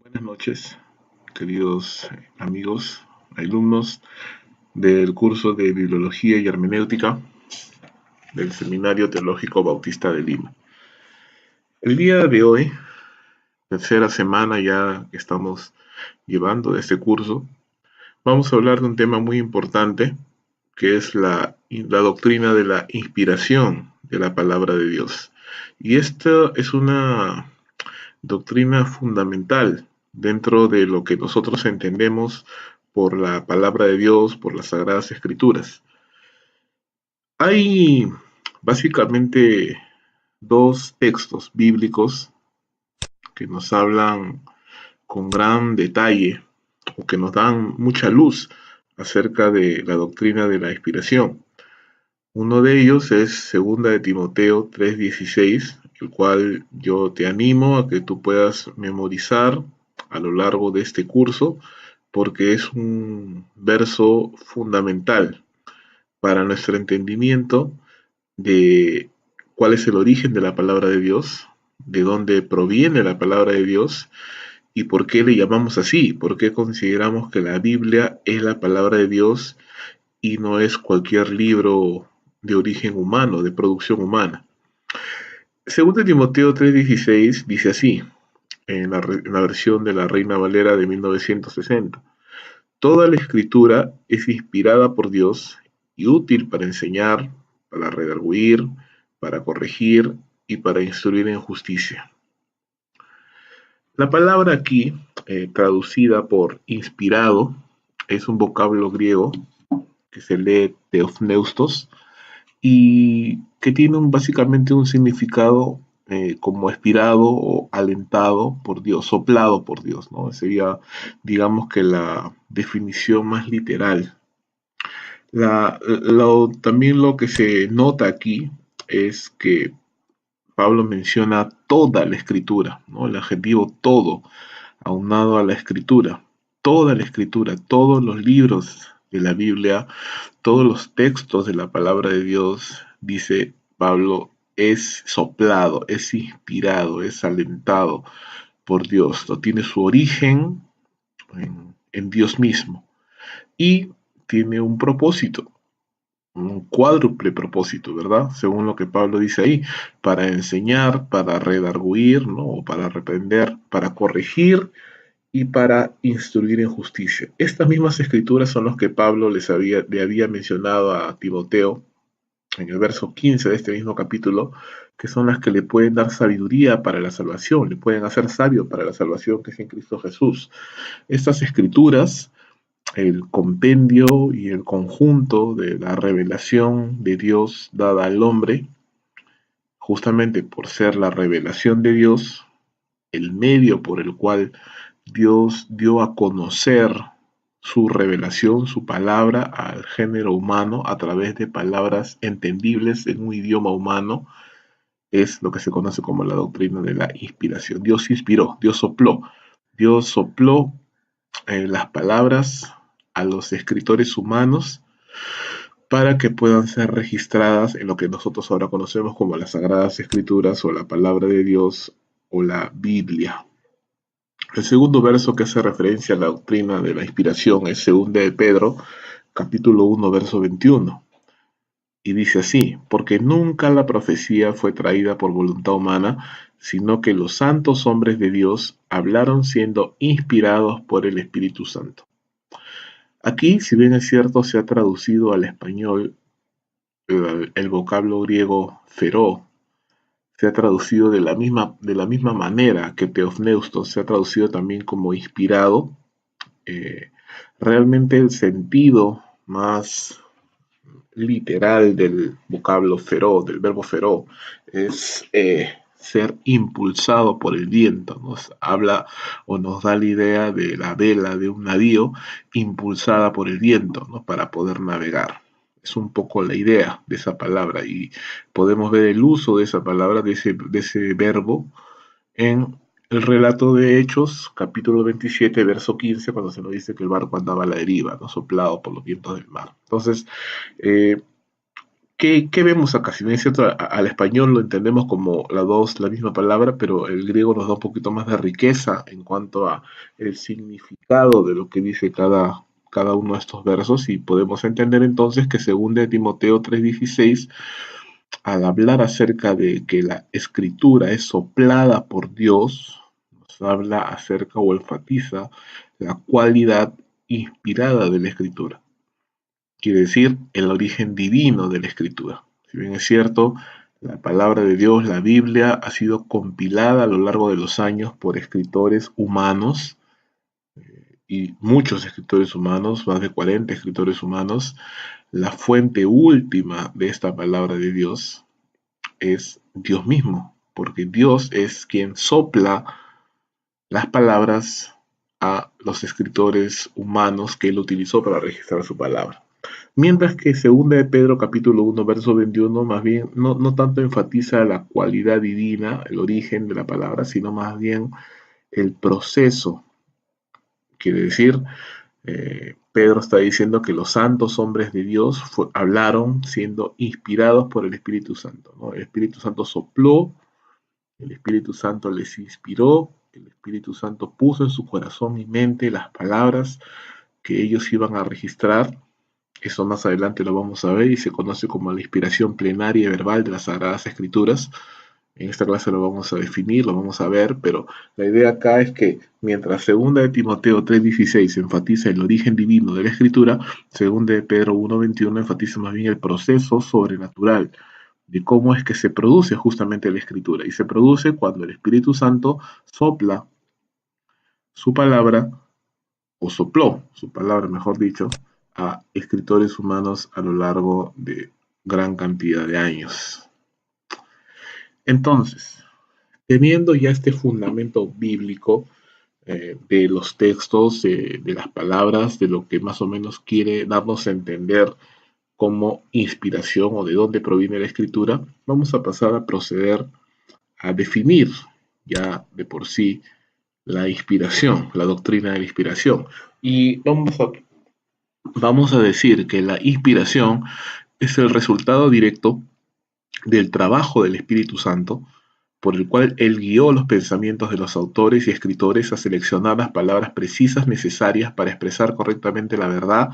Buenas noches, queridos amigos, alumnos del curso de Bibliología y Hermenéutica del Seminario Teológico Bautista de Lima. El día de hoy, tercera semana ya que estamos llevando de este curso, vamos a hablar de un tema muy importante que es la doctrina de la inspiración de la palabra de Dios. Y esta es una doctrina fundamental dentro de lo que nosotros entendemos por la palabra de Dios, por las Sagradas Escrituras. Hay básicamente dos textos bíblicos que nos hablan con gran detalle o que nos dan mucha luz acerca de la doctrina de la inspiración. Uno de ellos es 2 de Timoteo 3:16, el cual yo te animo a que tú puedas memorizar a lo largo de este curso, porque es un verso fundamental para nuestro entendimiento de cuál es el origen de la palabra de Dios, de dónde proviene la palabra de Dios y por qué le llamamos así, por qué consideramos que la Biblia es la palabra de Dios y no es cualquier libro de origen humano, de producción humana. Según Timoteo 3:16 dice así, en la versión de la Reina Valera de 1960. Toda la escritura es inspirada por Dios y útil para enseñar, para redarguir, para corregir y para instruir en justicia. La palabra aquí, traducida por inspirado, es un vocablo griego que se lee theopneustos y que tiene básicamente un significado como inspirado o alentado por Dios, soplado por Dios, ¿no? Sería, digamos que la definición más literal. También lo que se nota aquí es que Pablo menciona toda la escritura, ¿no? El adjetivo todo, aunado a la escritura. Toda la escritura, todos los libros de la Biblia, todos los textos de la palabra de Dios, dice Pablo, es soplado, es inspirado, es alentado por Dios. ¿No? Tiene su origen en Dios mismo y tiene un propósito, un cuádruple propósito, ¿verdad? Según lo que Pablo dice ahí, para enseñar, para redarguir, ¿no? O para reprender, para corregir y para instruir en justicia. Estas mismas escrituras son las que Pablo le había mencionado a Timoteo en el verso 15 de este mismo capítulo, que son las que le pueden dar sabiduría para la salvación, le pueden hacer sabio para la salvación que es en Cristo Jesús. Estas escrituras, el compendio y el conjunto de la revelación de Dios dada al hombre, justamente por ser la revelación de Dios, el medio por el cual Dios dio a conocer su revelación, su palabra al género humano a través de palabras entendibles en un idioma humano, es lo que se conoce como la doctrina de la inspiración. Dios inspiró, Dios sopló las palabras a los escritores humanos para que puedan ser registradas en lo que nosotros ahora conocemos como las Sagradas Escrituras o la palabra de Dios o la Biblia. El segundo verso que hace referencia a la doctrina de la inspiración es 2 de Pedro, capítulo 1, verso 21. Y dice así, porque nunca la profecía fue traída por voluntad humana, sino que los santos hombres de Dios hablaron siendo inspirados por el Espíritu Santo. Aquí, si bien es cierto, se ha traducido al español el vocablo griego feró, se ha traducido de la misma manera que teofneustos, se ha traducido también como inspirado. Realmente el sentido más literal del vocablo feró, del verbo feró, es ser impulsado por el viento. Nos habla o nos da la idea de la vela de un navío impulsada por el viento, ¿no? Para poder navegar. Es un poco la idea de esa palabra y podemos ver el uso de esa palabra, de ese verbo, en el relato de Hechos, capítulo 27, verso 15, cuando se nos dice que el barco andaba a la deriva, ¿no? Soplado por los vientos del mar. Entonces, eh, ¿Qué vemos acá? Si bien es cierto, al español lo entendemos como la misma palabra, pero el griego nos da un poquito más de riqueza en cuanto a el significado de lo que dice cada uno de estos versos, y podemos entender entonces que según de Timoteo 3:16, al hablar acerca de que la escritura es soplada por Dios, nos habla acerca o enfatiza la cualidad inspirada de la escritura. Quiere decir el origen divino de la escritura. Si bien es cierto, la palabra de Dios, la Biblia, ha sido compilada a lo largo de los años por escritores humanos, y muchos escritores humanos, más de 40 escritores humanos. La fuente última de esta palabra de Dios es Dios mismo, porque Dios es quien sopla las palabras a los escritores humanos que él utilizó para registrar su palabra. Mientras que segunda de Pedro capítulo 1 verso 21 más bien no tanto enfatiza la cualidad divina, el origen de la palabra, sino más bien el proceso. Quiere decir, Pedro está diciendo que los santos hombres de Dios hablaron siendo inspirados por el Espíritu Santo, ¿no? El Espíritu Santo sopló, el Espíritu Santo les inspiró, el Espíritu Santo puso en su corazón y mente las palabras que ellos iban a registrar. Eso más adelante lo vamos a ver y se conoce como la inspiración plenaria y verbal de las Sagradas Escrituras. En esta clase lo vamos a definir, lo vamos a ver, pero la idea acá es que mientras segunda de Timoteo 3:16 enfatiza el origen divino de la Escritura, segunda de Pedro 1:21 enfatiza más bien el proceso sobrenatural de cómo es que se produce justamente la Escritura. Y se produce cuando el Espíritu Santo sopla su palabra, o sopló su palabra, mejor dicho, a escritores humanos a lo largo de gran cantidad de años. Entonces, teniendo ya este fundamento bíblico de los textos, de las palabras, de lo que más o menos quiere darnos a entender como inspiración o de dónde proviene la escritura, vamos a pasar a proceder a definir ya de por sí la inspiración, la doctrina de la inspiración. Y vamos a decir que la inspiración es el resultado directo del trabajo del Espíritu Santo, por el cual él guió los pensamientos de los autores y escritores a seleccionar las palabras precisas necesarias para expresar correctamente la verdad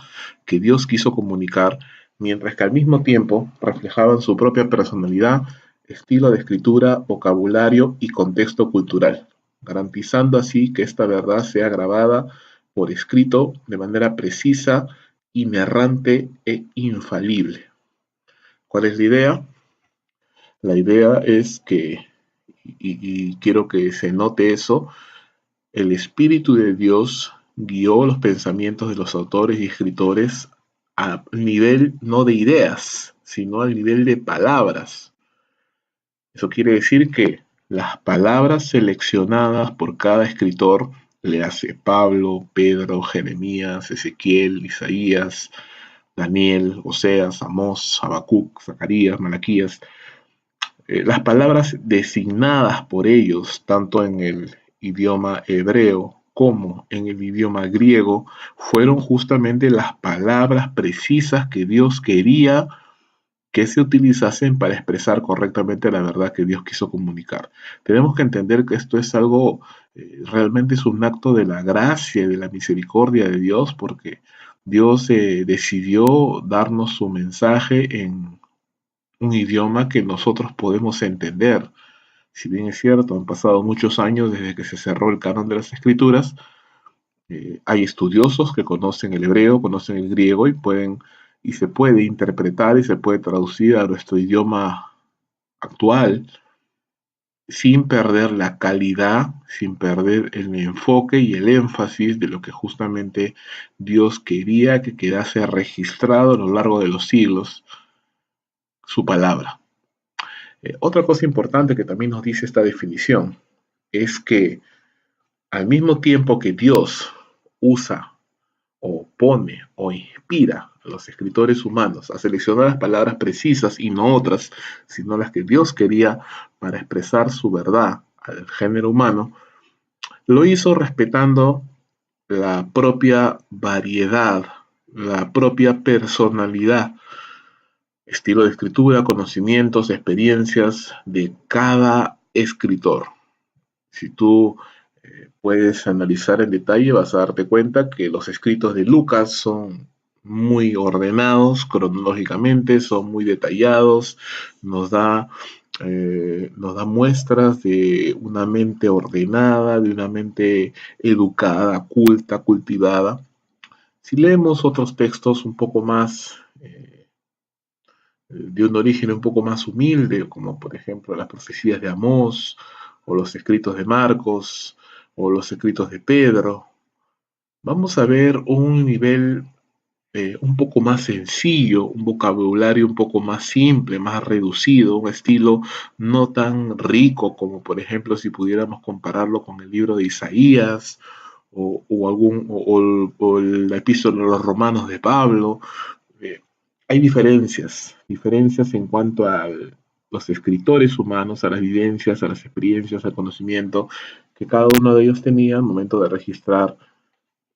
que Dios quiso comunicar, mientras que al mismo tiempo reflejaban su propia personalidad, estilo de escritura, vocabulario y contexto cultural, garantizando así que esta verdad sea grabada por escrito de manera precisa, inerrante e infalible. ¿Cuál es la idea? La idea es que, y quiero que se note eso, el Espíritu de Dios guió los pensamientos de los autores y escritores a nivel no de ideas, sino al nivel de palabras. Eso quiere decir que las palabras seleccionadas por cada escritor, le hace Pablo, Pedro, Jeremías, Ezequiel, Isaías, Daniel, Oseas, Amós, Habacuc, Zacarías, Malaquías, las palabras designadas por ellos, tanto en el idioma hebreo como en el idioma griego, fueron justamente las palabras precisas que Dios quería que se utilizasen para expresar correctamente la verdad que Dios quiso comunicar. Tenemos que entender que esto es algo, realmente es un acto de la gracia y de la misericordia de Dios, porque Dios decidió darnos su mensaje en un idioma que nosotros podemos entender. Si bien es cierto, han pasado muchos años desde que se cerró el canon de las escrituras, hay estudiosos que conocen el hebreo, conocen el griego y se puede interpretar y se puede traducir a nuestro idioma actual sin perder la calidad, sin perder el enfoque y el énfasis de lo que justamente Dios quería que quedase registrado a lo largo de los siglos, su palabra. Otra cosa importante que también nos dice esta definición es que al mismo tiempo que Dios usa o pone o inspira a los escritores humanos a seleccionar las palabras precisas y no otras, sino las que Dios quería para expresar su verdad al género humano, lo hizo respetando la propia variedad, la propia personalidad estilo de escritura, conocimientos, experiencias de cada escritor. Si tú puedes analizar en detalle, vas a darte cuenta que los escritos de Lucas son muy ordenados cronológicamente, son muy detallados, nos da, nos da muestras de una mente ordenada, de una mente educada, culta, cultivada. Si leemos otros textos un poco más de un origen un poco más humilde, como por ejemplo las profecías de Amós, o los escritos de Marcos, o los escritos de Pedro, vamos a ver un nivel un poco más sencillo, un vocabulario un poco más simple, más reducido, un estilo no tan rico como por ejemplo si pudiéramos compararlo con el libro de Isaías o la epístola de los romanos de Pablo. eh, Hay diferencias en cuanto a los escritores humanos, a las vivencias, a las experiencias, al conocimiento que cada uno de ellos tenía al momento de registrar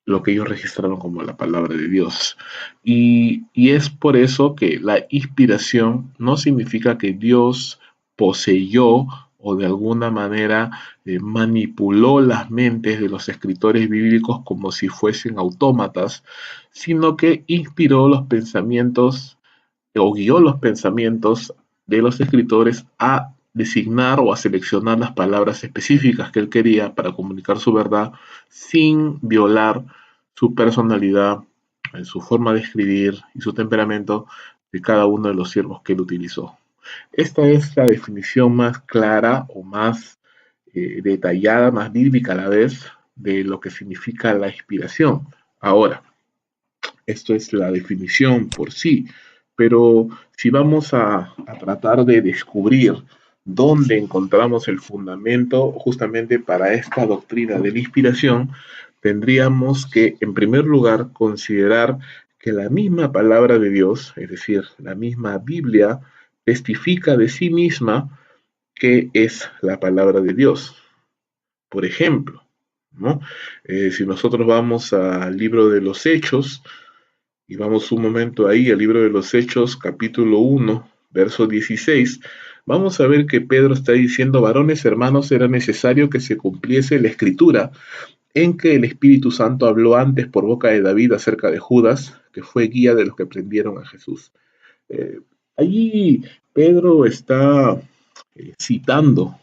lo que ellos registraron como la palabra de Dios. Y es por eso que la inspiración no significa que Dios poseyó o de alguna manera manipuló las mentes de los escritores bíblicos como si fuesen autómatas, sino que inspiró los pensamientos o guió los pensamientos de los escritores a designar o a seleccionar las palabras específicas que él quería para comunicar su verdad sin violar su personalidad, su forma de escribir y su temperamento de cada uno de los siervos que él utilizó. Esta es la definición más clara o más detallada, más bíblica a la vez, de lo que significa la inspiración. Ahora, esto es la definición por sí, pero si vamos a tratar de descubrir dónde encontramos el fundamento justamente para esta doctrina de la inspiración, tendríamos que, en primer lugar, considerar que la misma palabra de Dios, es decir, la misma Biblia, testifica de sí misma que es la palabra de Dios. Por ejemplo, ¿no? Si nosotros vamos al libro de los Hechos, y vamos un momento ahí al libro de los Hechos, capítulo 1, verso 16. Vamos a ver que Pedro está diciendo, varones hermanos, era necesario que se cumpliese la escritura en que el Espíritu Santo habló antes por boca de David acerca de Judas, que fue guía de los que prendieron a Jesús. Eh, Allí Pedro está citando,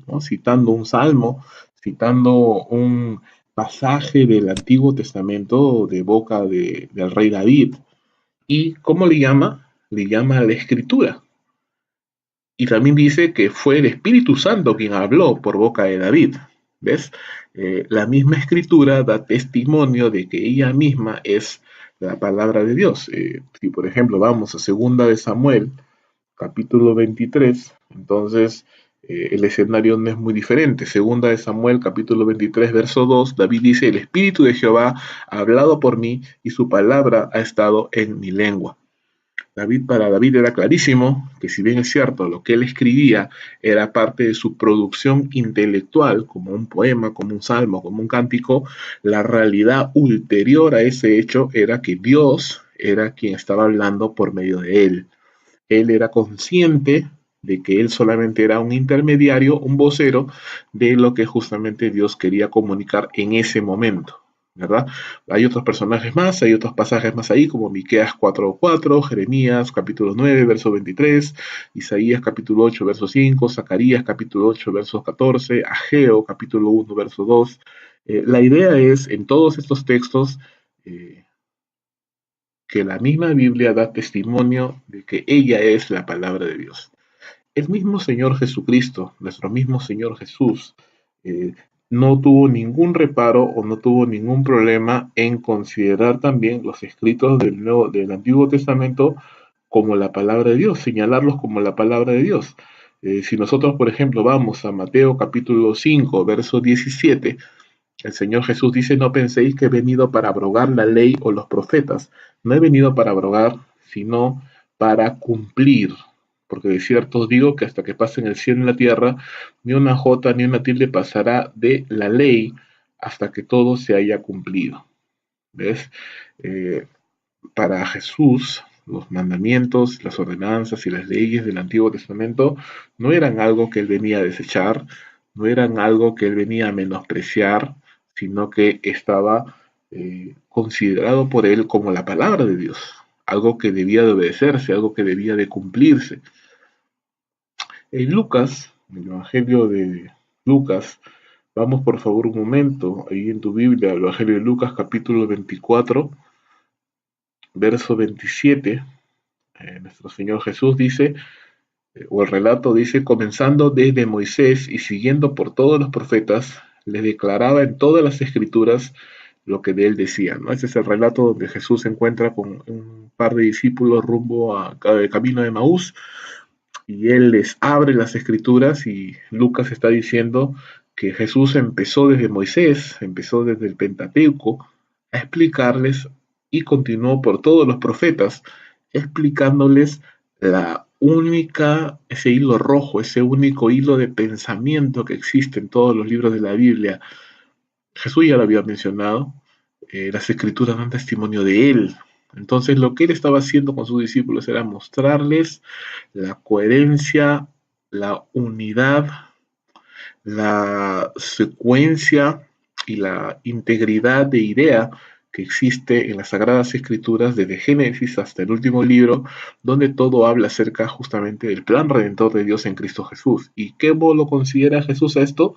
¿no? Citando un salmo, citando un pasaje del Antiguo Testamento de boca del rey David. ¿Y cómo le llama? Le llama la escritura. Y también dice que fue el Espíritu Santo quien habló por boca de David. ¿Ves? La misma escritura da testimonio de que ella misma es la palabra de Dios. Si por ejemplo vamos a segunda de Samuel, capítulo 23, entonces el escenario no es muy diferente. Segunda de Samuel, capítulo 23, verso 2, David dice, el Espíritu de Jehová ha hablado por mí y su palabra ha estado en mi lengua. Para David era clarísimo que si bien es cierto, lo que él escribía era parte de su producción intelectual, como un poema, como un salmo, como un cántico, la realidad ulterior a ese hecho era que Dios era quien estaba hablando por medio de él. Él era consciente de que él solamente era un intermediario, un vocero de lo que justamente Dios quería comunicar en ese momento, ¿verdad? Hay otros personajes más, hay otros pasajes más ahí, como Miqueas 4:4, Jeremías capítulo 9, verso 23, Isaías capítulo 8, verso 5, Zacarías capítulo 8, verso 14, Ageo capítulo 1, verso 2. La idea es, en todos estos textos, eh, que la misma Biblia da testimonio de que ella es la palabra de Dios. El mismo Señor Jesucristo, nuestro mismo Señor Jesús, eh, no tuvo ningún reparo o no tuvo ningún problema en considerar también los escritos del Antiguo Testamento como la palabra de Dios, señalarlos como la palabra de Dios. Si nosotros, por ejemplo, vamos a Mateo capítulo 5, verso 17, el Señor Jesús dice, no penséis que he venido para abrogar la ley o los profetas. No he venido para abrogar, sino para cumplir. Porque de cierto os digo que hasta que pasen el cielo y la tierra, ni una jota ni una tilde pasará de la ley hasta que todo se haya cumplido. ¿Ves? Eh, para Jesús, los mandamientos, las ordenanzas y las leyes del Antiguo Testamento no eran algo que él venía a desechar, no eran algo que él venía a menospreciar, sino que estaba considerado por él como la palabra de Dios, algo que debía de obedecerse, algo que debía de cumplirse. En Lucas, en el Evangelio de Lucas, vamos por favor un momento, ahí en tu Biblia, el Evangelio de Lucas capítulo 24, verso 27, nuestro Señor Jesús dice, o el relato dice, comenzando desde Moisés y siguiendo por todos los profetas, les declaraba en todas las escrituras lo que de él decía, ¿no? Ese es el relato donde Jesús se encuentra con un par de discípulos rumbo a camino de Maús, y él les abre las escrituras y Lucas está diciendo que Jesús empezó desde Moisés, empezó desde el Pentateuco a explicarles y continuó por todos los profetas explicándoles ese hilo rojo, ese único hilo de pensamiento que existe en todos los libros de la Biblia. Jesús ya lo había mencionado, las escrituras dan testimonio de él. Entonces lo que él estaba haciendo con sus discípulos era mostrarles la coherencia, la unidad, la secuencia y la integridad de idea que existe en las Sagradas Escrituras desde Génesis hasta el último libro, donde todo habla acerca justamente del plan redentor de Dios en Cristo Jesús. ¿Y qué lo considera Jesús a esto?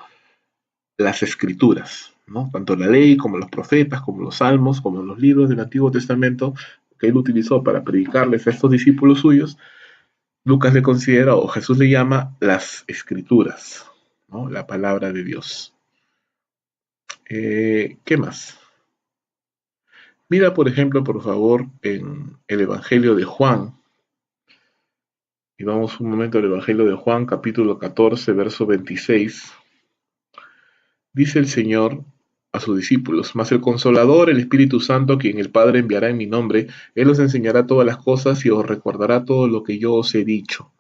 Las Escrituras, ¿no? Tanto la ley como los profetas, como los salmos, como los libros del Antiguo Testamento que él utilizó para predicarles a estos discípulos suyos, Lucas le considera, o Jesús le llama, las Escrituras, ¿no? La palabra de Dios. ¿Qué más? Mira, por ejemplo, por favor, en el Evangelio de Juan, y vamos un momento al Evangelio de Juan, capítulo 14, verso 26. Dice el Señor a sus discípulos, mas el Consolador, el Espíritu Santo, quien el Padre enviará en mi nombre, Él os enseñará todas las cosas y os recordará todo lo que yo os he dicho.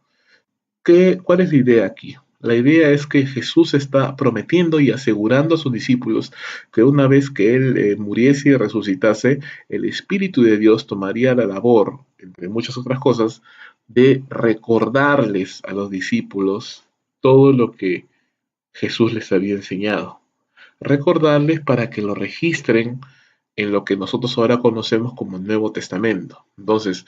¿Cuál es la idea aquí? La idea es que Jesús está prometiendo y asegurando a sus discípulos que una vez que Él muriese y resucitase, el Espíritu de Dios tomaría la labor, entre muchas otras cosas, de recordarles a los discípulos todo lo que Jesús les había enseñado. Recordarles para que lo registren en lo que nosotros ahora conocemos como el Nuevo Testamento. Entonces,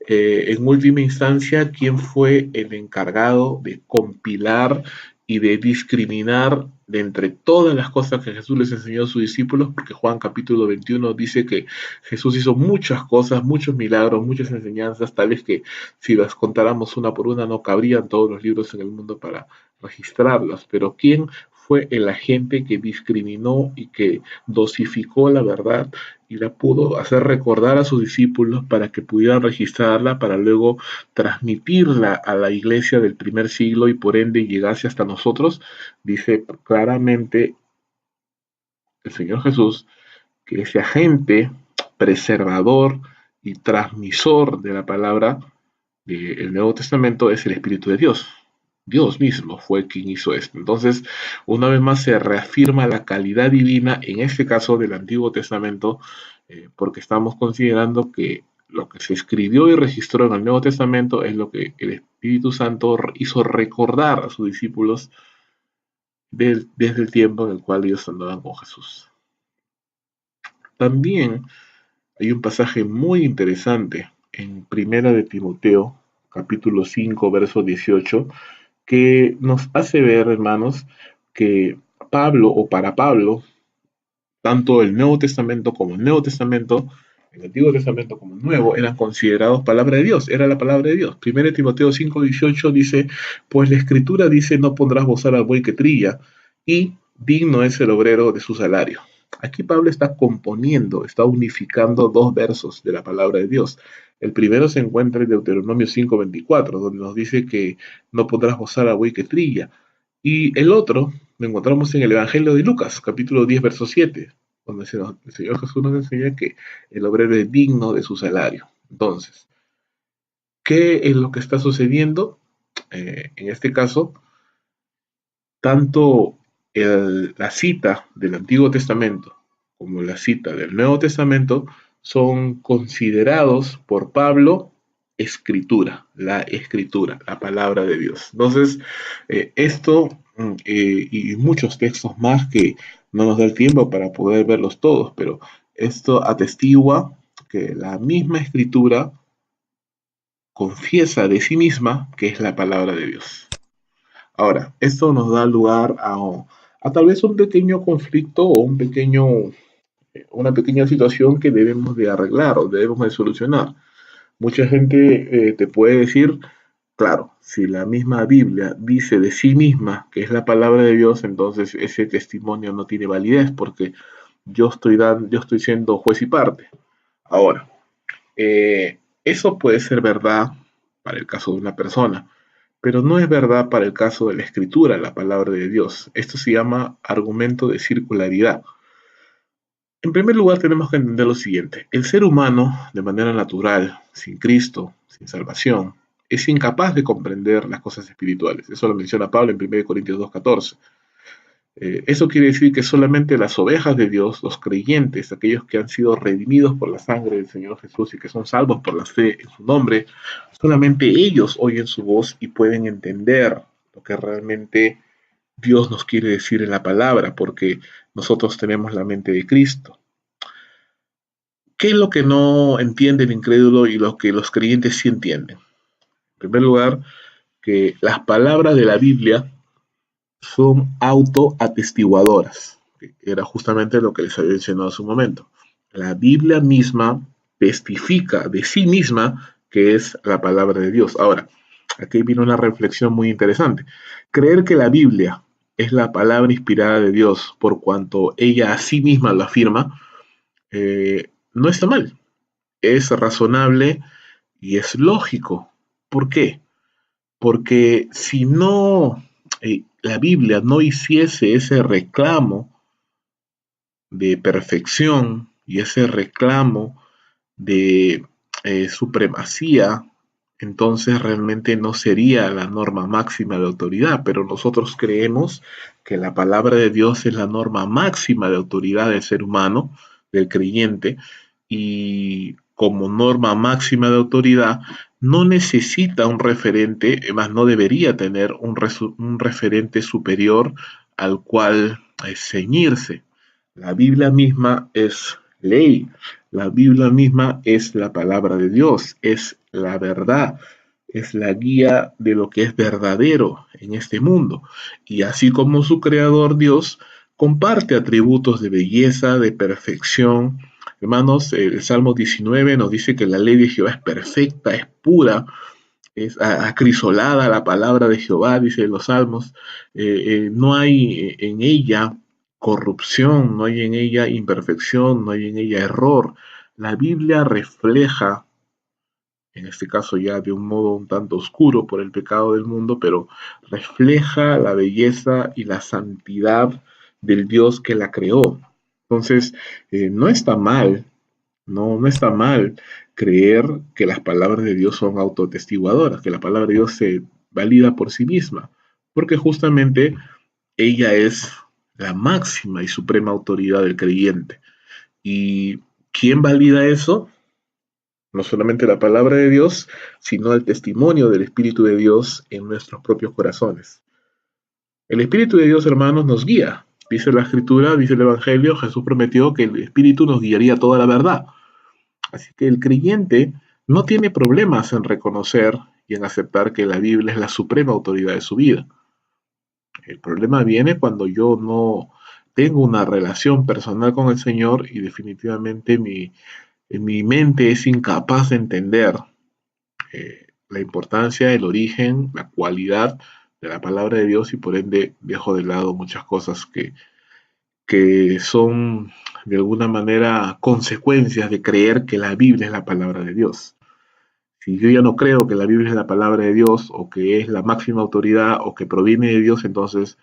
en última instancia, ¿quién fue el encargado de compilar y de discriminar de entre todas las cosas que Jesús les enseñó a sus discípulos? Porque Juan capítulo 21 dice que Jesús hizo muchas cosas, muchos milagros, muchas enseñanzas, tales que si las contáramos una por una no cabrían todos los libros en el mundo para registrarlas. Pero ¿quién fue el agente que discriminó y que dosificó la verdad y la pudo hacer recordar a sus discípulos para que pudieran registrarla, para luego transmitirla a la iglesia del primer siglo y por ende llegase hasta nosotros? Dice claramente el Señor Jesús que ese agente preservador y transmisor de la palabra del Nuevo Testamento es el Espíritu de Dios. Dios mismo fue quien hizo esto. Entonces, una vez más se reafirma la calidad divina, en este caso del Antiguo Testamento, porque estamos considerando que lo que se escribió y registró en el Nuevo Testamento es lo que el Espíritu Santo hizo recordar a sus discípulos desde el tiempo en el cual ellos andaban con Jesús. También hay un pasaje muy interesante en Primera de Timoteo, capítulo 5, verso 18, que nos hace ver, hermanos, que Pablo, o para Pablo, tanto el Nuevo Testamento como el Nuevo Testamento, el Antiguo Testamento como el Nuevo, eran considerados palabra de Dios, era la palabra de Dios. 1 Timoteo 5:18 dice, pues la Escritura dice, no pondrás bozal al buey que trilla, y digno es el obrero de su salario. Aquí Pablo está componiendo, está unificando dos versos de la palabra de Dios. El primero se encuentra en Deuteronomio 5:24, donde nos dice que no pondrás bozal al buey que trilla. Y el otro lo encontramos en el Evangelio de Lucas, capítulo 10, verso 7, donde el Señor Jesús nos enseña que el obrero es digno de su salario. Entonces, ¿qué es lo que está sucediendo? En este caso, tanto la cita del Antiguo Testamento como la cita del Nuevo Testamento son considerados por Pablo escritura, la palabra de Dios. Entonces, esto y muchos textos más que no nos da el tiempo para poder verlos todos, pero esto atestigua que la misma escritura confiesa de sí misma que es la palabra de Dios. Ahora, esto nos da lugar a tal vez un pequeño conflicto o una pequeña situación que debemos de arreglar o debemos de solucionar. Mucha gente te puede decir, claro, si la misma Biblia dice de sí misma que es la palabra de Dios, entonces ese testimonio no tiene validez porque yo estoy siendo juez y parte. Ahora, eso puede ser verdad para el caso de una persona, pero no es verdad para el caso de la escritura, la palabra de Dios. Esto se llama argumento de circularidad. En primer lugar, tenemos que entender lo siguiente. El ser humano, de manera natural, sin Cristo, sin salvación, es incapaz de comprender las cosas espirituales. Eso lo menciona Pablo en 1 Corintios 2:14. Eso quiere decir que solamente las ovejas de Dios, los creyentes, aquellos que han sido redimidos por la sangre del Señor Jesús y que son salvos por la fe en su nombre, solamente ellos oyen su voz y pueden entender lo que realmente Dios nos quiere decir en la palabra, porque nosotros tenemos la mente de Cristo. ¿Qué es lo que no entiende el incrédulo y lo que los creyentes sí entienden? En primer lugar, que las palabras de la Biblia son autoatestiguadoras, que era justamente lo que les había mencionado hace un momento. La Biblia misma testifica de sí misma que es la palabra de Dios. Ahora, aquí viene una reflexión muy interesante. Creer que la Biblia es la palabra inspirada de Dios por cuanto ella a sí misma lo afirma, no está mal. Es razonable y es lógico. ¿Por qué? Porque si no, la Biblia no hiciese ese reclamo de perfección y ese reclamo de supremacía, entonces realmente no sería la norma máxima de autoridad, pero nosotros creemos que la palabra de Dios es la norma máxima de autoridad del ser humano, del creyente, y como norma máxima de autoridad no necesita un referente, más no debería tener un referente superior al cual ceñirse. La Biblia misma es ley, la Biblia misma es la palabra de Dios, es la verdad, es la guía de lo que es verdadero en este mundo. Y así como su creador Dios comparte atributos de belleza, de perfección. Hermanos, el Salmo 19 nos dice que la ley de Jehová es perfecta, es pura, es acrisolada la palabra de Jehová, dice los Salmos. No hay en ella corrupción, no hay en ella imperfección, no hay en ella error. La Biblia refleja, en este caso ya de un modo un tanto oscuro por el pecado del mundo, pero refleja la belleza y la santidad del Dios que la creó. Entonces, no está mal, no está mal creer que las palabras de Dios son autotestiguadoras, que la palabra de Dios se valida por sí misma, porque justamente ella es la máxima y suprema autoridad del creyente. ¿Y quién valida eso? No solamente la palabra de Dios, sino el testimonio del Espíritu de Dios en nuestros propios corazones. El Espíritu de Dios, hermanos, nos guía. Dice la Escritura, dice el Evangelio, Jesús prometió que el Espíritu nos guiaría a toda la verdad. Así que el creyente no tiene problemas en reconocer y en aceptar que la Biblia es la suprema autoridad de su vida. El problema viene cuando yo no tengo una relación personal con el Señor y definitivamente mi mente es incapaz de entender la importancia, el origen, la cualidad de la palabra de Dios y por ende dejo de lado muchas cosas que son de alguna manera consecuencias de creer que la Biblia es la palabra de Dios. Si yo ya no creo que la Biblia es la palabra de Dios o que es la máxima autoridad o que proviene de Dios, entonces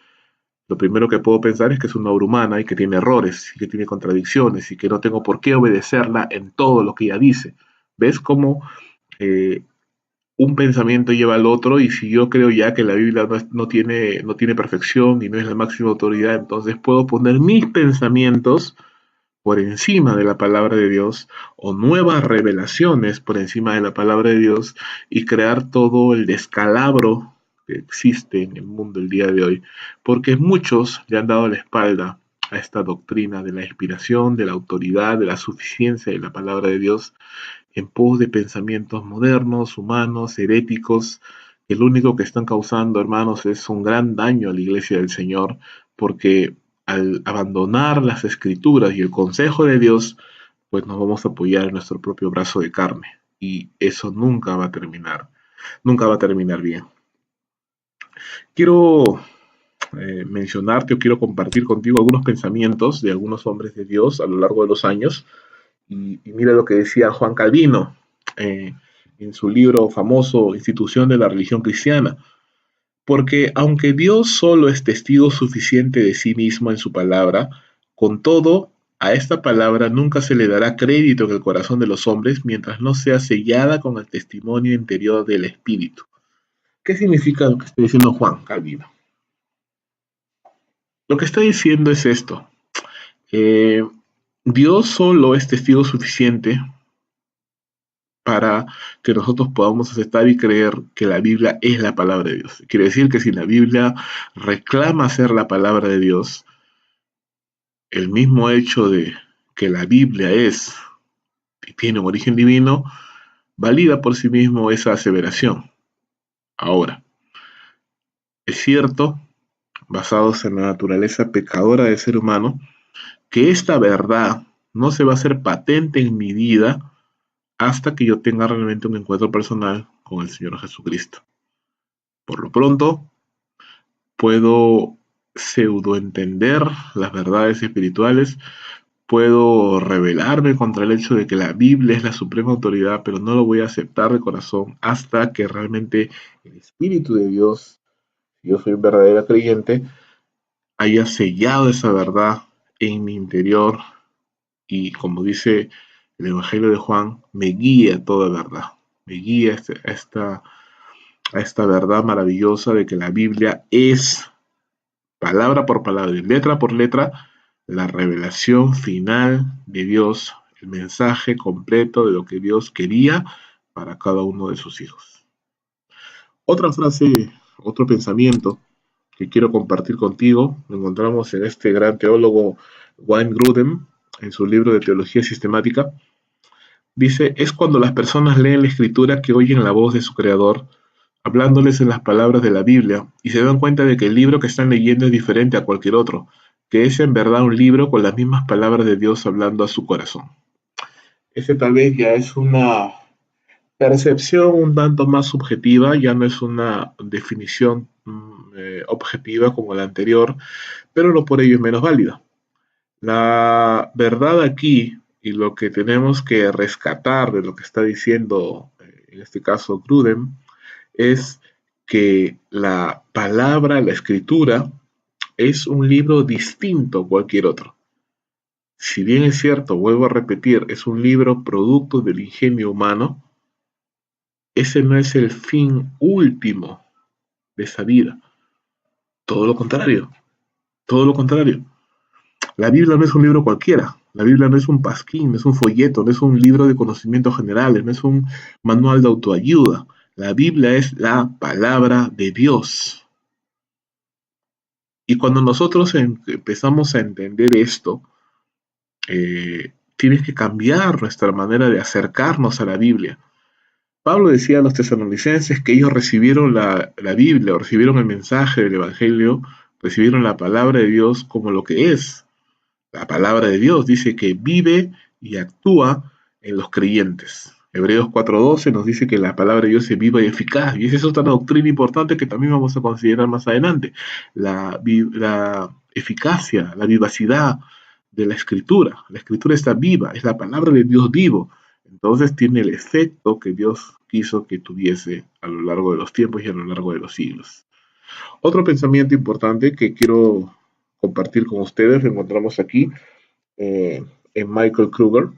lo primero que puedo pensar es que es una obra humana y que tiene errores y que tiene contradicciones y que no tengo por qué obedecerla en todo lo que ella dice. ¿Ves cómo eh, un pensamiento lleva al otro? Y si yo creo ya que la Biblia no tiene perfección y no es la máxima autoridad, entonces puedo poner mis pensamientos por encima de la palabra de Dios o nuevas revelaciones por encima de la palabra de Dios y crear todo el descalabro que existe en el mundo el día de hoy, porque muchos le han dado la espalda a esta doctrina de la inspiración, de la autoridad, de la suficiencia de la palabra de Dios en pos de pensamientos modernos, humanos, heréticos, que lo único que están causando, hermanos, es un gran daño a la iglesia del Señor, porque al abandonar las escrituras y el consejo de Dios, pues nos vamos a apoyar en nuestro propio brazo de carne. Y eso nunca va a terminar bien. Quiero mencionarte o quiero compartir contigo algunos pensamientos de algunos hombres de Dios a lo largo de los años. Y mira lo que decía Juan Calvino en su libro famoso Institución de la Religión Cristiana. Porque aunque Dios solo es testigo suficiente de sí mismo en su palabra, con todo, a esta palabra nunca se le dará crédito en el corazón de los hombres mientras no sea sellada con el testimonio interior del Espíritu. ¿Qué significa lo que está diciendo Juan Calvino? Lo que está diciendo es esto. Eh, Dios solo es testigo suficiente para que nosotros podamos aceptar y creer que la Biblia es la palabra de Dios. Quiere decir que si la Biblia reclama ser la palabra de Dios, el mismo hecho de que la Biblia es y tiene un origen divino, valida por sí mismo esa aseveración. Ahora, es cierto, basados en la naturaleza pecadora del ser humano, que esta verdad no se va a hacer patente en mi vida hasta que yo tenga realmente un encuentro personal con el Señor Jesucristo. Por lo pronto, puedo pseudoentender las verdades espirituales, puedo rebelarme contra el hecho de que la Biblia es la suprema autoridad, pero no lo voy a aceptar de corazón hasta que realmente el Espíritu de Dios, si yo soy un verdadero creyente, haya sellado esa verdad en mi interior y, como dice el Evangelio de Juan, me guía a toda verdad, me guía a esta verdad maravillosa de que la Biblia es palabra por palabra y letra por letra, la revelación final de Dios, el mensaje completo de lo que Dios quería para cada uno de sus hijos. Otra frase, otro pensamiento que quiero compartir contigo, lo encontramos en este gran teólogo Wayne Grudem, en su libro de Teología Sistemática. Dice, es cuando las personas leen la escritura que oyen la voz de su creador, hablándoles en las palabras de la Biblia, y se dan cuenta de que el libro que están leyendo es diferente a cualquier otro, que es en verdad un libro con las mismas palabras de Dios hablando a su corazón. Ese tal vez ya es una percepción un tanto más subjetiva, ya no es una definición objetiva como la anterior, pero no por ello es menos válida. La verdad aquí y lo que tenemos que rescatar de lo que está diciendo, en este caso Grudem, es que la palabra, la escritura, es un libro distinto a cualquier otro. Si bien es cierto, vuelvo a repetir, es un libro producto del ingenio humano, ese no es el fin último de esa vida. Todo lo contrario, todo lo contrario. La Biblia no es un libro cualquiera. La Biblia no es un pasquín, no es un folleto, no es un libro de conocimientos generales, no es un manual de autoayuda. La Biblia es la palabra de Dios. Y cuando nosotros empezamos a entender esto, tienes que cambiar nuestra manera de acercarnos a la Biblia. Pablo decía a los tesalonicenses que ellos recibieron la Biblia, o recibieron el mensaje del Evangelio, recibieron la palabra de Dios como lo que es. La palabra de Dios dice que vive y actúa en los creyentes. Hebreos 4:12 nos dice que la palabra de Dios es viva y eficaz. Y esa es otra doctrina importante que también vamos a considerar más adelante. La eficacia, la vivacidad de la escritura. La escritura está viva, es la palabra de Dios vivo. Entonces tiene el efecto que Dios quiso que tuviese a lo largo de los tiempos y a lo largo de los siglos. Otro pensamiento importante que quiero compartir con ustedes, lo encontramos aquí en Michael Kruger.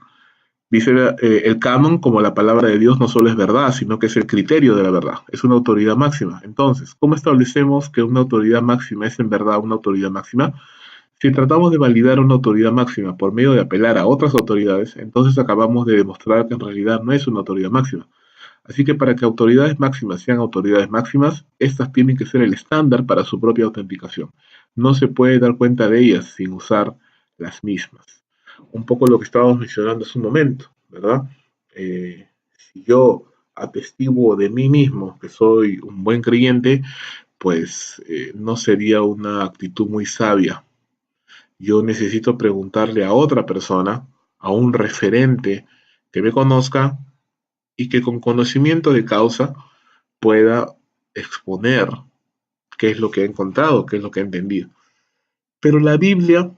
Dice, el canon como la palabra de Dios no solo es verdad, sino que es el criterio de la verdad, es una autoridad máxima. Entonces, ¿cómo establecemos que una autoridad máxima es en verdad una autoridad máxima? Si tratamos de validar una autoridad máxima por medio de apelar a otras autoridades, entonces acabamos de demostrar que en realidad no es una autoridad máxima. Así que para que autoridades máximas sean autoridades máximas, estas tienen que ser el estándar para su propia autenticación. No se puede dar cuenta de ellas sin usar las mismas. Un poco lo que estábamos mencionando hace un momento, ¿verdad? Si yo atestiguo de mí mismo que soy un buen creyente, pues no sería una actitud muy sabia. Yo necesito preguntarle a otra persona, a un referente que me conozca y que con conocimiento de causa pueda exponer qué es lo que ha encontrado, qué es lo que ha entendido. Pero la Biblia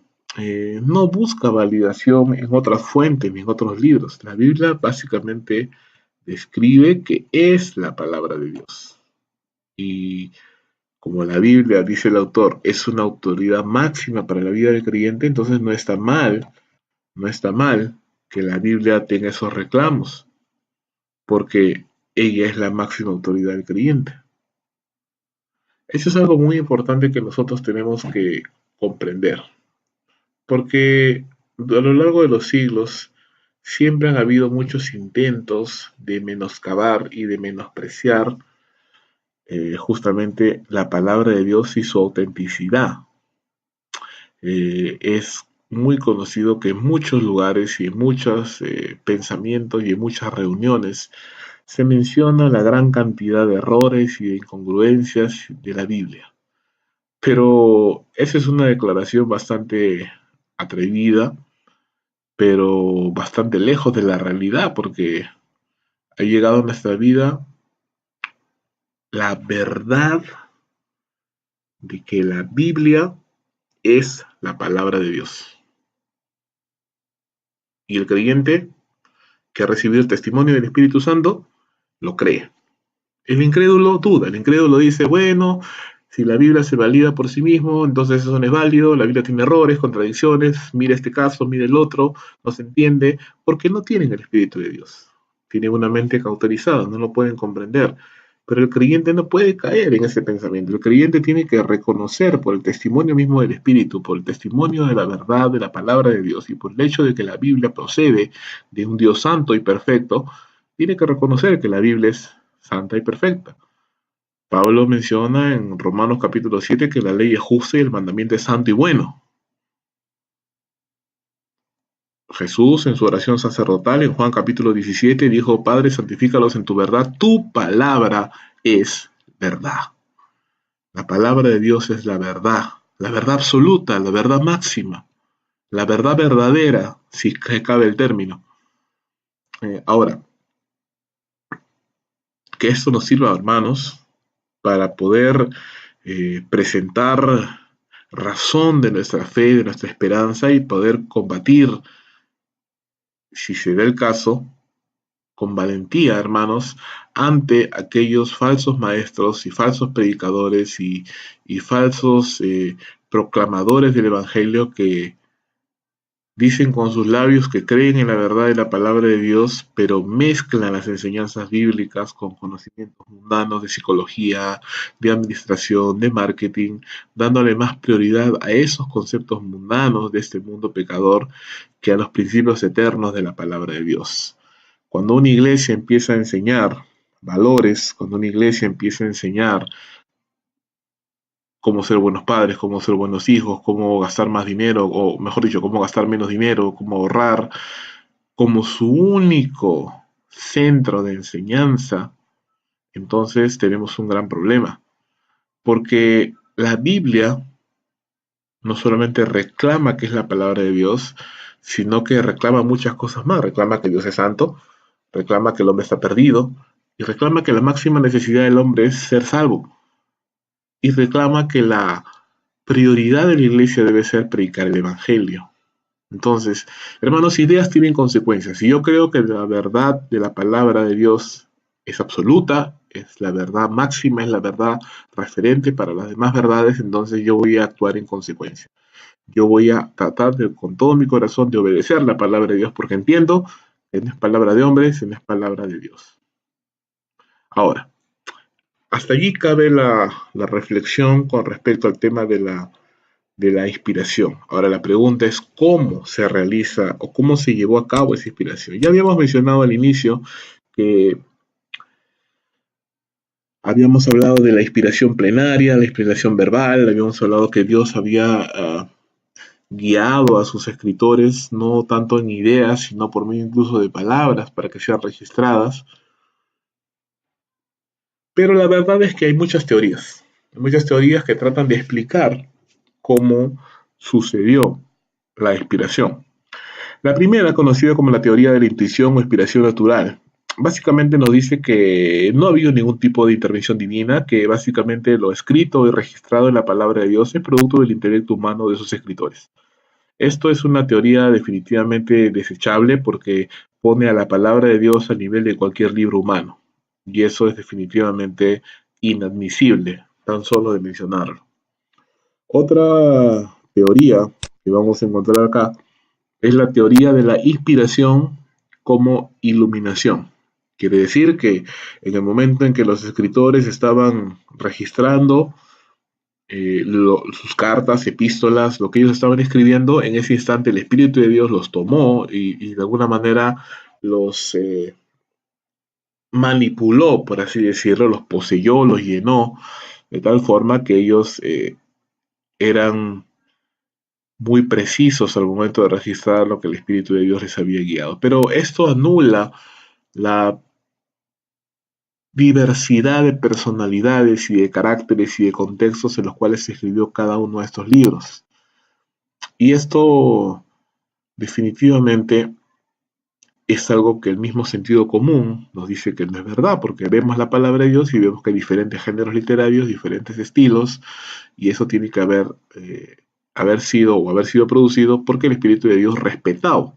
no busca validación en otras fuentes ni en otros libros. La Biblia básicamente describe que es la palabra de Dios. Y como la Biblia, dice el autor, es una autoridad máxima para la vida del creyente, entonces no está mal que la Biblia tenga esos reclamos, porque ella es la máxima autoridad del creyente. Eso es algo muy importante que nosotros tenemos que comprender, porque a lo largo de los siglos siempre han habido muchos intentos de menoscabar y de menospreciar justamente la palabra de Dios y su autenticidad. Es muy conocido que en muchos lugares y en muchos pensamientos y en muchas reuniones se menciona la gran cantidad de errores y de incongruencias de la Biblia. Pero esa es una declaración bastante atrevida, pero bastante lejos de la realidad, porque ha llegado a nuestra vida la verdad de que la Biblia es la palabra de Dios. Y el creyente que ha recibido el testimonio del Espíritu Santo lo cree. El incrédulo duda, el incrédulo dice, bueno, si la Biblia se valida por sí mismo, entonces eso no es válido, la Biblia tiene errores, contradicciones, mira este caso, mira el otro, no se entiende, porque no tienen el Espíritu de Dios. Tienen una mente cauterizada, no lo pueden comprender. Pero el creyente no puede caer en ese pensamiento. El creyente tiene que reconocer por el testimonio mismo del Espíritu, por el testimonio de la verdad de la palabra de Dios y por el hecho de que la Biblia procede de un Dios santo y perfecto, tiene que reconocer que la Biblia es santa y perfecta. Pablo menciona en Romanos capítulo 7 que la ley es justa y el mandamiento es santo y bueno. Jesús en su oración sacerdotal en Juan capítulo 17 dijo, Padre, santifícalos en tu verdad, tu palabra es verdad. La palabra de Dios es la verdad absoluta, la verdad máxima, la verdad verdadera, si cabe el término. Ahora, que esto nos sirva, hermanos, para poder presentar razón de nuestra fe, de nuestra esperanza y poder combatir, si se da el caso, con valentía, hermanos, ante aquellos falsos maestros y falsos predicadores y falsos proclamadores del Evangelio que dicen con sus labios que creen en la verdad de la palabra de Dios, pero mezclan las enseñanzas bíblicas con conocimientos mundanos de psicología, de administración, de marketing, dándole más prioridad a esos conceptos mundanos de este mundo pecador que a los principios eternos de la palabra de Dios. Cuando una iglesia empieza a enseñar valores, cuando una iglesia empieza a enseñar cómo ser buenos padres, cómo ser buenos hijos, cómo gastar más dinero, o mejor dicho, cómo gastar menos dinero, cómo ahorrar, como su único centro de enseñanza, entonces tenemos un gran problema. Porque la Biblia no solamente reclama que es la palabra de Dios, sino que reclama muchas cosas más. Reclama que Dios es santo, reclama que el hombre está perdido, y reclama que la máxima necesidad del hombre es ser salvo. Y reclama que la prioridad de la iglesia debe ser predicar el Evangelio. Entonces, hermanos, ideas tienen consecuencias. Y yo creo que la verdad de la palabra de Dios es absoluta, es la verdad máxima, es la verdad referente para las demás verdades, entonces yo voy a actuar en consecuencia. Yo voy a tratar con todo mi corazón de obedecer la palabra de Dios porque entiendo que no es palabra de hombres, no es palabra de Dios. Ahora, hasta allí cabe la reflexión con respecto al tema de la inspiración. Ahora la pregunta es cómo se realiza o cómo se llevó a cabo esa inspiración. Ya habíamos mencionado al inicio que habíamos hablado de la inspiración plenaria, la inspiración verbal, habíamos hablado que Dios había guiado a sus escritores no tanto en ideas, sino por medio incluso de palabras para que sean registradas. Pero la verdad es que hay muchas teorías que tratan de explicar cómo sucedió la inspiración. La primera, conocida como la teoría de la intuición o inspiración natural, básicamente nos dice que no ha habido ningún tipo de intervención divina, que básicamente lo escrito y registrado en la palabra de Dios es producto del intelecto humano de sus escritores. Esto es una teoría definitivamente desechable porque pone a la palabra de Dios a nivel de cualquier libro humano. Y eso es definitivamente inadmisible, tan solo de mencionarlo. Otra teoría que vamos a encontrar acá es la teoría de la inspiración como iluminación. Quiere decir que en el momento en que los escritores estaban registrando sus cartas, epístolas, lo que ellos estaban escribiendo, en ese instante el Espíritu de Dios los tomó y de alguna manera los manipuló, por así decirlo, los poseyó, los llenó, de tal forma que ellos eran muy precisos al momento de registrar lo que el Espíritu de Dios les había guiado. Pero esto anula la diversidad de personalidades y de caracteres y de contextos en los cuales se escribió cada uno de estos libros. Y esto definitivamente es algo que el mismo sentido común nos dice que no es verdad, porque vemos la palabra de Dios y vemos que hay diferentes géneros literarios, diferentes estilos, y eso tiene que haber sido o haber sido producido porque el Espíritu de Dios respetaba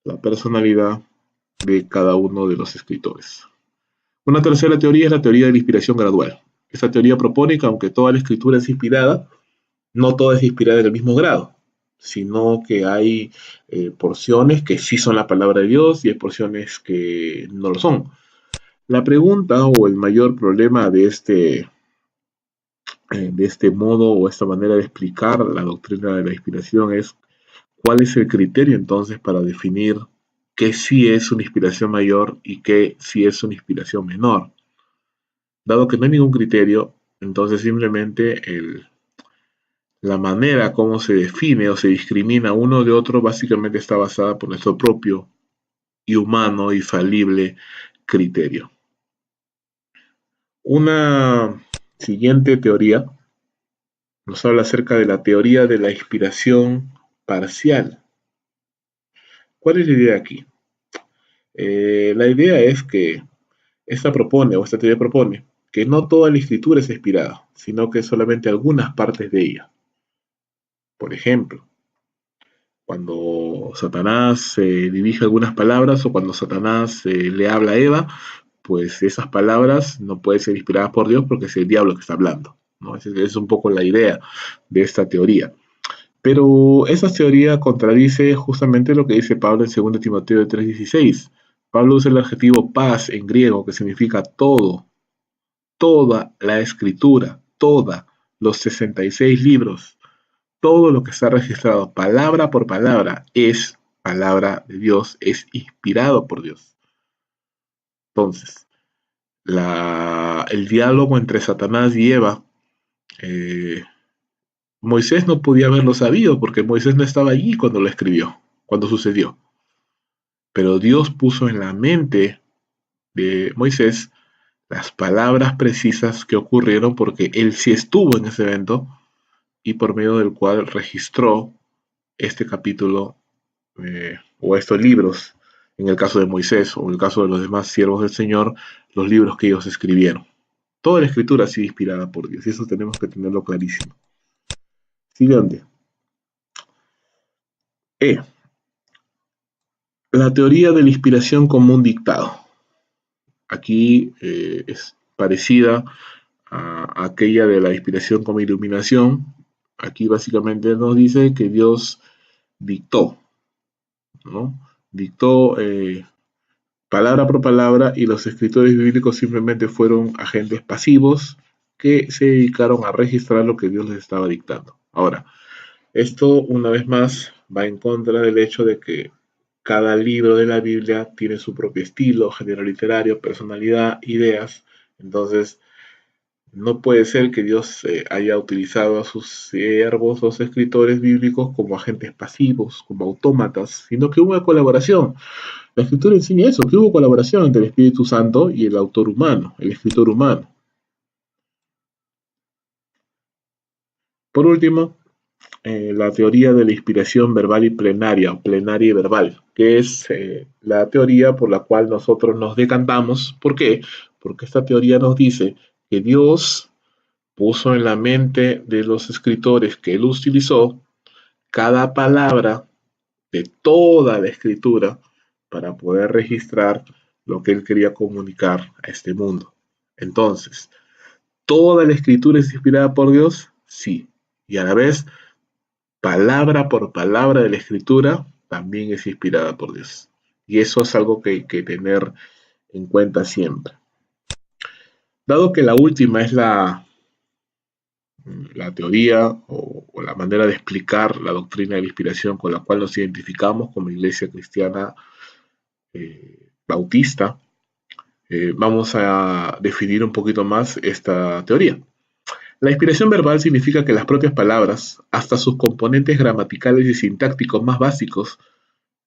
la personalidad de cada uno de los escritores. Una tercera teoría es la teoría de la inspiración gradual. Esta teoría propone que aunque toda la escritura es inspirada, no toda es inspirada en el mismo grado, sino que hay porciones que sí son la palabra de Dios y hay porciones que no lo son. La pregunta o el mayor problema de este modo o esta manera de explicar la doctrina de la inspiración es cuál es el criterio entonces para definir qué sí es una inspiración mayor y qué sí es una inspiración menor. Dado que no hay ningún criterio, entonces simplemente la manera como se define o se discrimina uno de otro básicamente está basada por nuestro propio y humano y falible criterio. Una siguiente teoría nos habla acerca de la teoría de la inspiración parcial. ¿Cuál es la idea aquí? La idea es que esta teoría propone que no toda la escritura es inspirada, sino que solamente algunas partes de ella. Por ejemplo, cuando Satanás dirige algunas palabras o cuando Satanás le habla a Eva, pues esas palabras no pueden ser inspiradas por Dios porque es el diablo que está hablando, ¿no? Esa es un poco la idea de esta teoría. Pero esa teoría contradice justamente lo que dice Pablo en 2 Timoteo 3:16. Pablo usa el adjetivo paz en griego, que significa todo, toda la escritura, toda, los 66 libros, todo lo que está registrado palabra por palabra es palabra de Dios, es inspirado por Dios. Entonces, el diálogo entre Satanás y Eva, eh, Moisés no podía haberlo sabido porque Moisés no estaba allí cuando lo escribió, cuando sucedió. Pero Dios puso en la mente de Moisés las palabras precisas que ocurrieron porque él sí estuvo en ese evento y por medio del cual registró este capítulo o estos libros, en el caso de Moisés o en el caso de los demás siervos del Señor, los libros que ellos escribieron. Toda la escritura ha sido inspirada por Dios y eso tenemos que tenerlo clarísimo. Siguiente. La teoría de la inspiración como un dictado. Aquí es parecida a aquella de la inspiración como iluminación. Aquí básicamente nos dice que Dios dictó, ¿no? Dictó palabra por palabra y los escritores bíblicos simplemente fueron agentes pasivos que se dedicaron a registrar lo que Dios les estaba dictando. Ahora, esto una vez más va en contra del hecho de que cada libro de la Biblia tiene su propio estilo, género literario, personalidad, ideas. Entonces, no puede ser que Dios haya utilizado a sus siervos, los escritores bíblicos, como agentes pasivos, como autómatas, sino que hubo una colaboración. La escritura enseña eso, que hubo colaboración entre el Espíritu Santo y el autor humano, el escritor humano. Por último, la teoría de la inspiración verbal y plenaria, o plenaria y verbal, que es la teoría por la cual nosotros nos decantamos. ¿Por qué? Porque esta teoría nos dice que Dios puso en la mente de los escritores que él utilizó cada palabra de toda la escritura para poder registrar lo que él quería comunicar a este mundo. Entonces, ¿toda la escritura es inspirada por Dios? Sí. Y a la vez, palabra por palabra de la escritura también es inspirada por Dios. Y eso es algo que hay que tener en cuenta siempre. Dado que la última es la teoría o la manera de explicar la doctrina de la inspiración con la cual nos identificamos como iglesia cristiana bautista, vamos a definir un poquito más esta teoría. La inspiración verbal significa que las propias palabras, hasta sus componentes gramaticales y sintácticos más básicos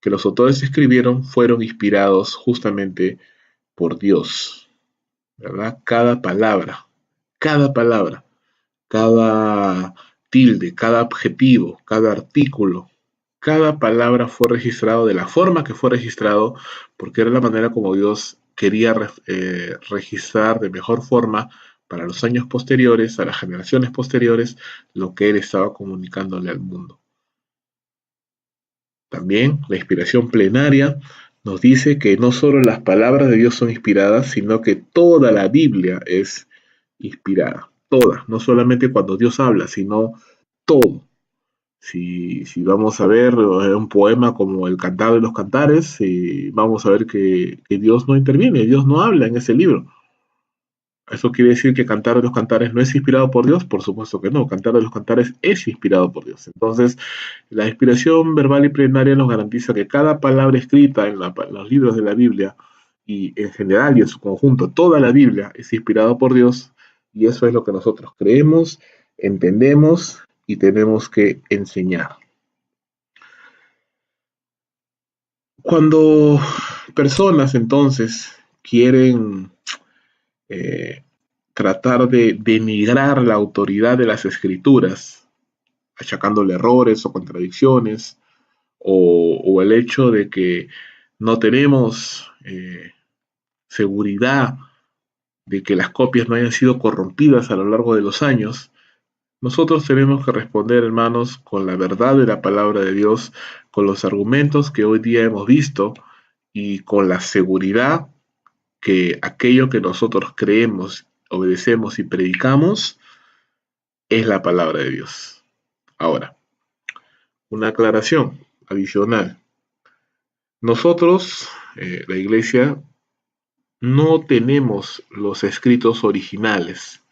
que los autores escribieron, fueron inspirados justamente por Dios, ¿verdad? Cada palabra, cada tilde, cada adjetivo, cada artículo, cada palabra fue registrado de la forma que fue registrado, porque era la manera como Dios quería registrar de mejor forma para los años posteriores, a las generaciones posteriores, lo que Él estaba comunicándole al mundo. También la inspiración plenaria nos dice que no solo las palabras de Dios son inspiradas, sino que toda la Biblia es inspirada. Toda, no solamente cuando Dios habla, sino todo. Si vamos a ver un poema como El Cantar de los Cantares, vamos a ver que Dios no interviene, Dios no habla en ese libro. ¿Eso quiere decir que Cantar de los Cantares no es inspirado por Dios? Por supuesto que no, Cantar de los Cantares es inspirado por Dios. Entonces, la inspiración verbal y plenaria nos garantiza que cada palabra escrita en los libros de la Biblia, y en general y en su conjunto, toda la Biblia es inspirada por Dios, y eso es lo que nosotros creemos, entendemos y tenemos que enseñar. Cuando personas entonces quieren eh, tratar de denigrar la autoridad de las escrituras, achacándole errores o contradicciones, o el hecho de que no tenemos seguridad de que las copias no hayan sido corrompidas a lo largo de los años, nosotros tenemos que responder, hermanos, con la verdad de la palabra de Dios, con los argumentos que hoy día hemos visto y con la seguridad que aquello que nosotros creemos, obedecemos y predicamos es la palabra de Dios. Ahora, una aclaración adicional. Nosotros, la iglesia, no tenemos los escritos originales,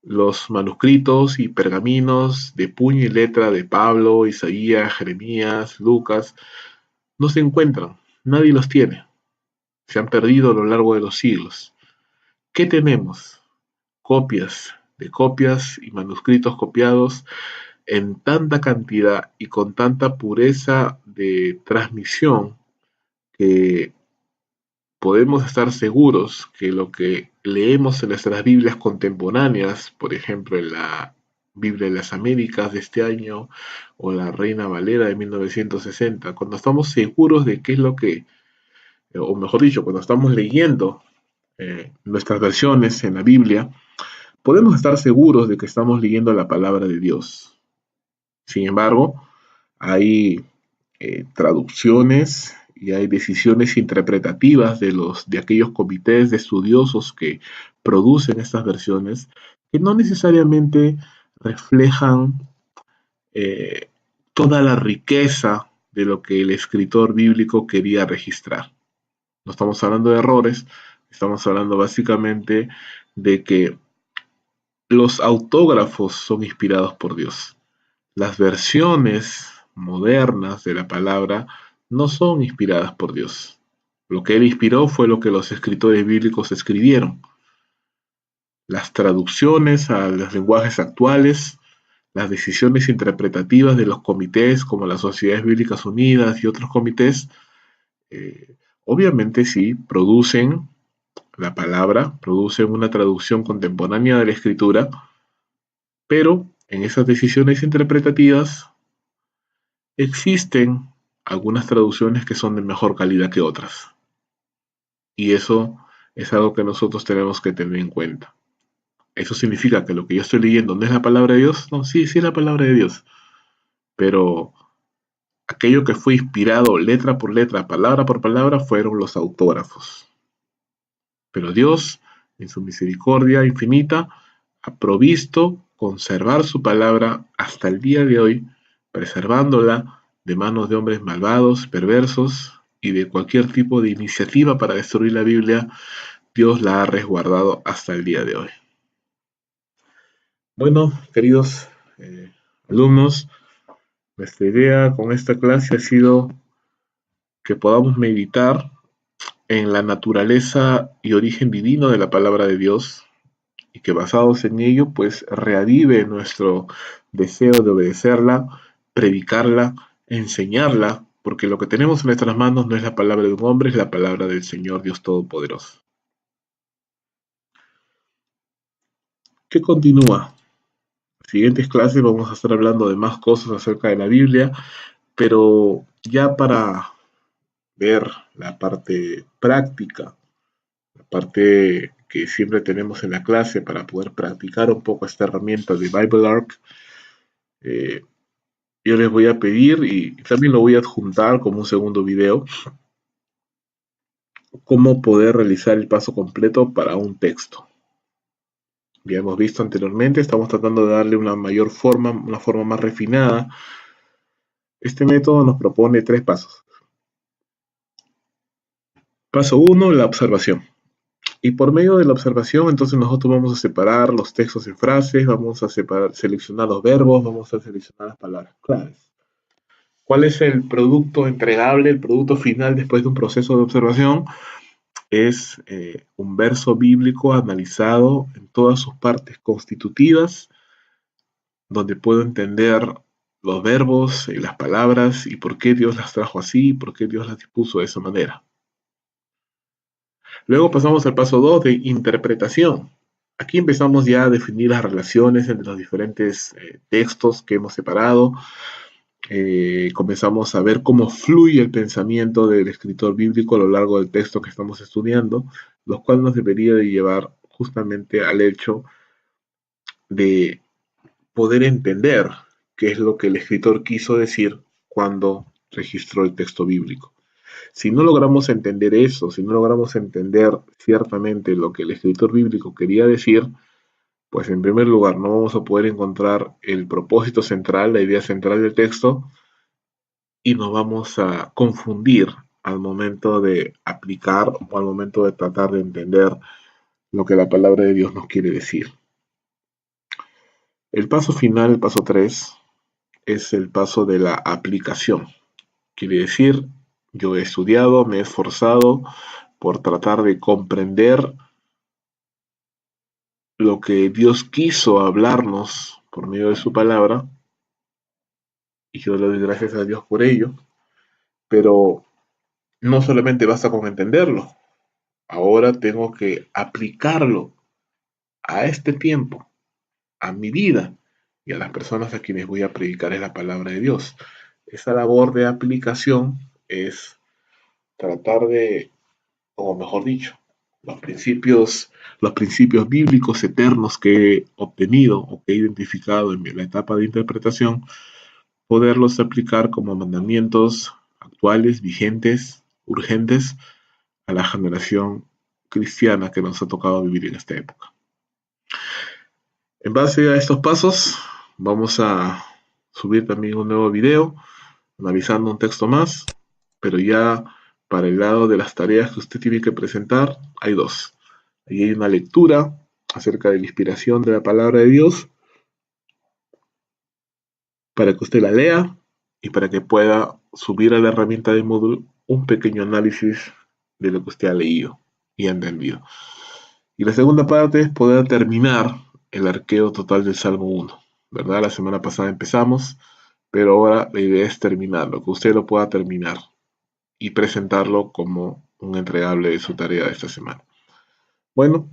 los manuscritos y pergaminos de puño y letra de Pablo, Isaías, Jeremías, Lucas, no se encuentran, nadie los tiene, se han perdido a lo largo de los siglos. ¿Qué tenemos? Copias y manuscritos copiados en tanta cantidad y con tanta pureza de transmisión que podemos estar seguros que lo que leemos en nuestras Biblias contemporáneas, por ejemplo en la Biblia de las Américas de este año o la Reina Valera de 1960, cuando estamos seguros de qué es lo que, o mejor dicho, cuando estamos leyendo nuestras versiones en la Biblia, podemos estar seguros de que estamos leyendo la palabra de Dios. Sin embargo, hay traducciones y hay decisiones interpretativas de aquellos comités de estudiosos que producen estas versiones que no necesariamente reflejan eh, toda la riqueza de lo que el escritor bíblico quería registrar. No estamos hablando de errores, estamos hablando básicamente de que los autógrafos son inspirados por Dios. Las versiones modernas de la palabra no son inspiradas por Dios. Lo que Él inspiró fue lo que los escritores bíblicos escribieron. Las traducciones a los lenguajes actuales, las decisiones interpretativas de los comités como las Sociedades Bíblicas Unidas y otros comités, obviamente sí, producen la palabra, producen una traducción contemporánea de la escritura, pero en esas decisiones interpretativas existen algunas traducciones que son de mejor calidad que otras. Y eso es algo que nosotros tenemos que tener en cuenta. ¿Eso significa que lo que yo estoy leyendo no es la palabra de Dios? No, sí, sí es la palabra de Dios. Pero aquello que fue inspirado letra por letra, palabra por palabra, fueron los autógrafos. Pero Dios, en su misericordia infinita, ha provisto conservar su palabra hasta el día de hoy, preservándola de manos de hombres malvados, perversos y de cualquier tipo de iniciativa para destruir la Biblia. Dios la ha resguardado hasta el día de hoy. Bueno, queridos alumnos, nuestra idea con esta clase ha sido que podamos meditar en la naturaleza y origen divino de la palabra de Dios y que basados en ello, pues reavive nuestro deseo de obedecerla, predicarla, enseñarla, porque lo que tenemos en nuestras manos no es la palabra de un hombre, es la palabra del Señor Dios Todopoderoso. ¿Qué continúa? En las siguientes clases vamos a estar hablando de más cosas acerca de la Biblia, pero ya para ver la parte práctica, la parte que siempre tenemos en la clase para poder practicar un poco esta herramienta de Bible Arc, eh, yo les voy a pedir, y también lo voy a adjuntar como un segundo video, cómo poder realizar el paso completo para un texto. Ya hemos visto anteriormente, estamos tratando de darle una mayor forma, una forma más refinada. Este método nos propone 3 pasos. Paso 1, la observación. Y por medio de la observación, entonces nosotros vamos a separar los textos en frases, vamos a seleccionar los verbos, vamos a seleccionar las palabras claves. ¿Cuál es el producto entregable, el producto final después de un proceso de observación? Es un verso bíblico analizado en todas sus partes constitutivas, donde puedo entender los verbos y las palabras y por qué Dios las trajo así, por qué Dios las dispuso de esa manera. Luego pasamos al paso 2 de interpretación. Aquí empezamos ya a definir las relaciones entre los diferentes textos que hemos separado. Comenzamos a ver cómo fluye el pensamiento del escritor bíblico a lo largo del texto que estamos estudiando, lo cual nos debería de llevar justamente al hecho de poder entender qué es lo que el escritor quiso decir cuando registró el texto bíblico. Si no logramos entender eso, si no logramos entender ciertamente lo que el escritor bíblico quería decir, pues en primer lugar no vamos a poder encontrar el propósito central, la idea central del texto, y nos vamos a confundir al momento de aplicar o al momento de tratar de entender lo que la palabra de Dios nos quiere decir. El paso final, el paso 3, es el paso de la aplicación. Quiere decir, yo he estudiado, me he esforzado por tratar de comprender lo que Dios quiso hablarnos por medio de su palabra, y yo le doy gracias a Dios por ello, pero no solamente basta con entenderlo, ahora tengo que aplicarlo a este tiempo, a mi vida y a las personas a quienes voy a predicar la palabra de Dios. Esa labor de aplicación es tratar de, o mejor dicho, los principios bíblicos eternos que he obtenido o que he identificado en la etapa de interpretación, poderlos aplicar como mandamientos actuales, vigentes, urgentes a la generación cristiana que nos ha tocado vivir en esta época. En base a estos pasos, vamos a subir también un nuevo video analizando un texto más, pero ya para el lado de las tareas que usted tiene que presentar, hay 2. Ahí hay una lectura acerca de la inspiración de la palabra de Dios para que usted la lea y para que pueda subir a la herramienta de Moodle un pequeño análisis de lo que usted ha leído y ha entendido. Y la segunda parte es poder terminar el arqueo total del Salmo 1, ¿verdad? La semana pasada empezamos, pero ahora la idea es terminarlo, que usted lo pueda terminar y presentarlo como un entregable de su tarea de esta semana. Bueno,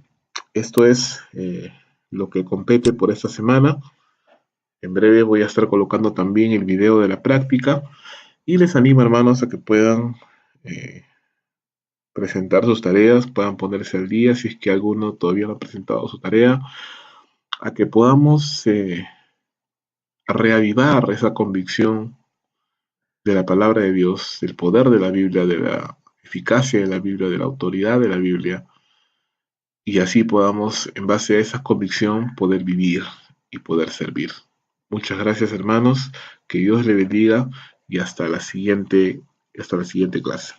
esto es lo que compete por esta semana. En breve voy a estar colocando también el video de la práctica y les animo, hermanos, a que puedan presentar sus tareas, puedan ponerse al día si es que alguno todavía no ha presentado su tarea, a que podamos reavivar esa convicción de la palabra de Dios, del poder de la Biblia, de la eficacia de la Biblia, de la autoridad de la Biblia, y así podamos, en base a esa convicción, poder vivir y poder servir. Muchas gracias, hermanos, que Dios le bendiga y hasta la siguiente clase.